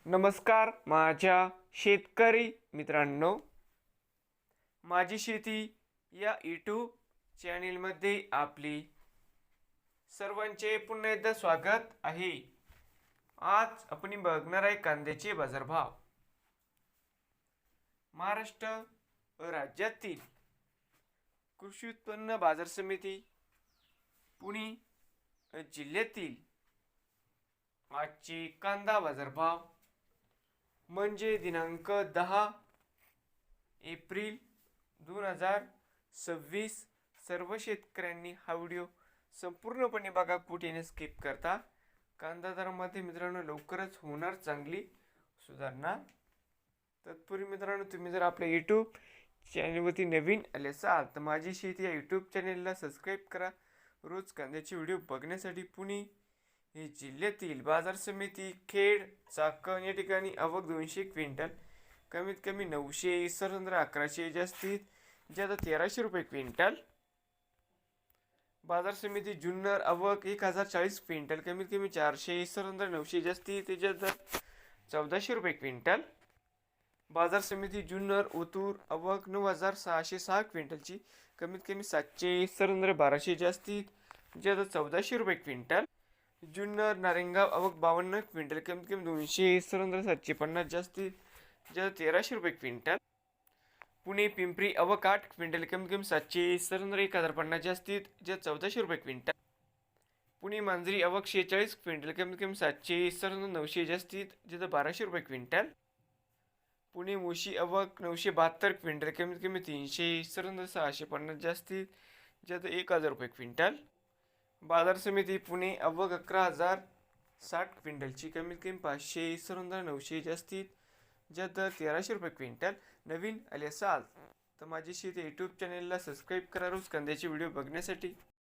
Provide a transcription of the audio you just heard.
नमस्कार माझ्या शेतकरी मित्रांनो, माझी शेती या यूट्यूब चॅनेलमध्ये आपली सर्वांचे पुन्हा एकदा स्वागत आहे। आज आपण बघणार आहे कांद्याचे बाजारभाव। महाराष्ट्र राज्यातील कृषी उत्पन्न बाजार समिती पुणे जिल्ह्यातील आजचे कांदा बाजारभाव म्हणजे दिनांक 10 एप्रिल 2026। सर्व शेतकऱ्यांनी हा व्हिडिओ संपूर्णपणे बघा, कुठेही स्किप करता। कांदा दरामध्ये मित्रांनो लवकरच होणार चांगली सुधारणा। तत्पूर्वी मित्रांनो, तुम्ही जर आपल्या यूट्यूब चॅनलवरती नवीन आले असाल तर माझी शेती या यूट्यूब चॅनलला सबस्क्राईब करा। रोज कांद्याचे व्हिडिओ बघण्यासाठी पुणे हे जिल्ह्यातील बाजार समिती खेड चाकण या ठिकाणी आवक 200 क्विंटल, कमीत कमी 900, सरंद्र 1100, जास्तीत ज्यादा 1300 रुपये क्विंटल। बाजार समिती जुन्नर आवक 1040 क्विंटल, कमीत कमी 400, सरंद्र 900, जास्तीत ज्यादा 1400 रुपये क्विंटल। बाजार समिती जुन्नर ओतूर आवक 9606 क्विंटलची, कमीत कमी 700, सरंद्र 1200, जास्तीत ज्यादा 1400 रुपये क्विंटल। जुन्नर नारेंगाव आवक 52 क्विंटल, कमीत कमी 200, सरंद्र 750, जास्तीत ज्यादा 1300 रुपये क्विंटल। पुणे पिंपरी आवक 8 क्विंटल, कमीत कमी 700, सरंद्र 1050, जास्तीत ज्यादा 1400 रुपये क्विंटल। पुणे मांजरी आवक 46 क्विंटल, कमीत कमी 700, सरंद्र 900, जास्तीत ज्यादा 1200 रुपये क्विंटल। पुणे मोशी आवक 972 क्विंटल, कमीत कमी 300, सरंद्र 650, जास्तीत ज्यादा 1000 रुपये क्विंटल। बाजार समिती पुणे आवक 11060 क्विंटलची, कमीत कमी 500, सरंद्र 900, जास्तीत ज्यादा 1300 रुपये क्विंटल। नवीन आले असाल तर माझी शेती यूट्यूब चॅनेलला सबस्क्राईब करा रोज कांद्याचे व्हिडिओ बघण्यासाठी।